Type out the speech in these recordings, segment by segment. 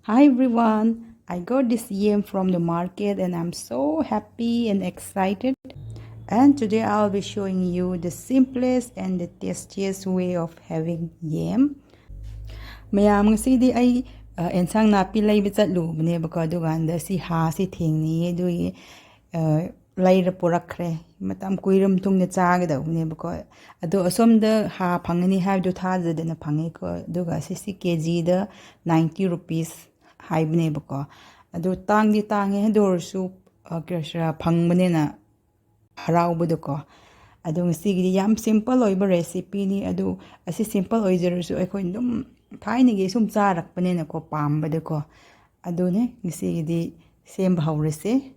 Hi everyone, I got this yam from the market and I'm so happy and excited. And today I'll be showing you the simplest and the tastiest way of having yam. Mayam ngasi ay ensang napi lay bitsatlubne baka duganda si ha si thingni dui layra purakre matam kuiram tungna chagadawne baka ado asomda ha phangani habdu thajadana phangi ko duga si kg da 90 rupees haibne bako ado tangdi tange dorsu krashra phangbane haraubado ko ado ngsigidi yam simple oiba recipe ni ado asi simple oijarusu aikoi dum thainigi sum charakpane na ko pambada ko ado ne ngsigidi sem bhaurese.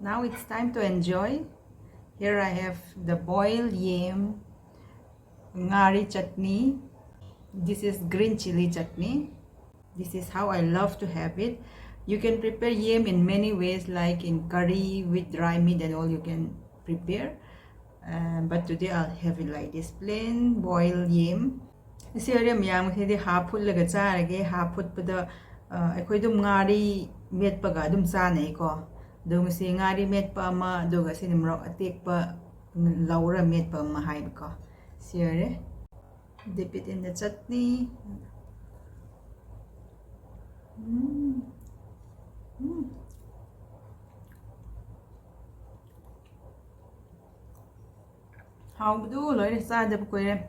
Now it's time to enjoy. Here I have the boiled yam, ngari chutney. This is green chili chutney. This is how I love to have it. You can prepare yam in many ways, like in curry with dry meat and all you can prepare. But today I'll have it like this, plain boiled yam. This area miyam khidi half put laga charage half put pada akhoi dum ngari met paga dum cha nei ko dum si ngari met pa ma doga sin mro atek pa laura met pa ma hai ko sire dip it in the chutney. How do loi sa da ko re.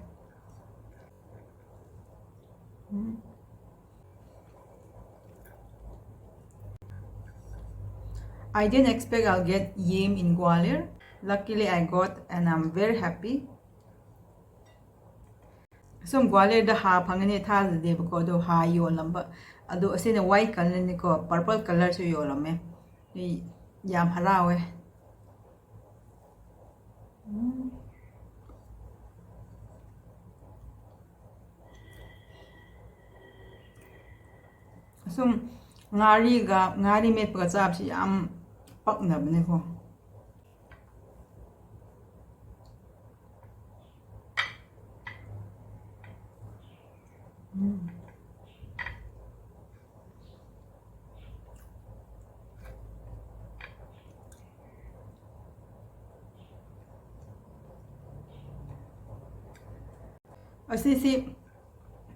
I didn't expect I'll get yam in Gwalior. Luckily I got and I'm very happy. Some Gwalior da ha phangani tha de ko do ha yo lamba ado asina white color ni ko purple color su yo lame ni yam harawe. Some ngari met pa chap si yam paknabne ko. Asisi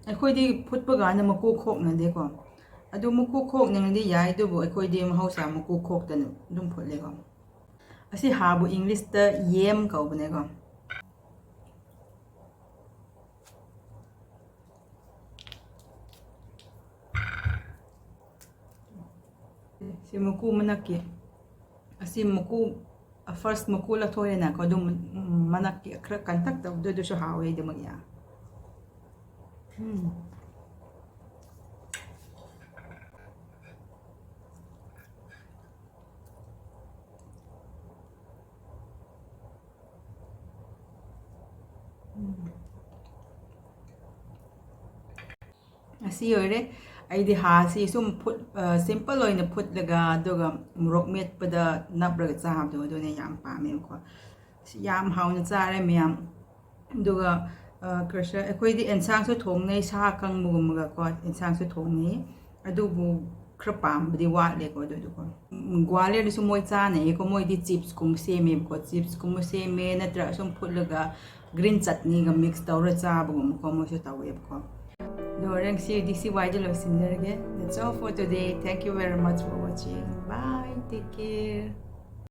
akhoi di phut pa ga na maku khok na de ko adu maku khok nang di yai du bo akhoi di mahausa maku khok tan dum phut le ko asi ha bu english ta yam ko bne ko si maku manaki asi maku first maku la thore na ko dum manaki akra kantak ta du so ha we de magya. Asi yore ai di ha si sum put simple oina put laga doga murok met pada nabraga cha do do ne yam pa me ko si yam hauna cha re me yam doga crush ꯑꯩꯈꯣꯏꯗꯤ ꯑꯦꯟꯁꯥꯡꯁꯨ ꯊꯣꯡꯅꯩ ꯁꯥ ꯀꯪꯕꯒꯨꯝꯕꯒꯀꯣ ꯑꯦꯟꯁꯥꯡꯁꯨ ꯊꯣꯡꯅꯩ ꯑꯗꯨꯕꯨ ꯈꯔ ꯄꯥꯝꯕꯗꯤ ꯋꯥꯠꯂꯦꯀꯣ ꯑꯗꯨꯗꯨꯀꯣ ꯒ꯭ꯋꯥꯂꯤꯌꯔꯗꯁꯨ ꯃꯣꯏ ꯆꯥꯅꯩꯌꯦꯀꯣ ꯃꯣꯏꯗꯤ ꯆꯤꯞꯁꯀꯨꯝꯕ ꯁꯦꯝꯃꯦꯕꯀꯣ ꯆꯤꯞꯁꯀꯨꯝꯕ ꯁꯦꯝꯃꯦ ꯅꯠꯇ꯭ꯔꯒ ꯁꯨꯝ ꯐꯨꯠꯂꯒ ꯒ꯭ꯔꯤꯟ ꯆꯠꯅꯤꯒ ꯃꯤꯛꯁ ꯇꯧꯔ ꯆꯥꯕꯒꯨꯝꯕꯀꯣ ꯃꯣꯏꯁꯨ ꯇꯧꯋꯦꯕꯀꯣ ꯑꯗꯣ ꯍꯣꯔꯦꯟ ꯉꯁꯤꯗꯤ ꯁꯤ ꯋꯥꯏꯗ ꯂꯣꯏꯁꯤꯟꯖꯔꯒꯦ. That's all for today. Thank you very much for watching. Bye. Take care.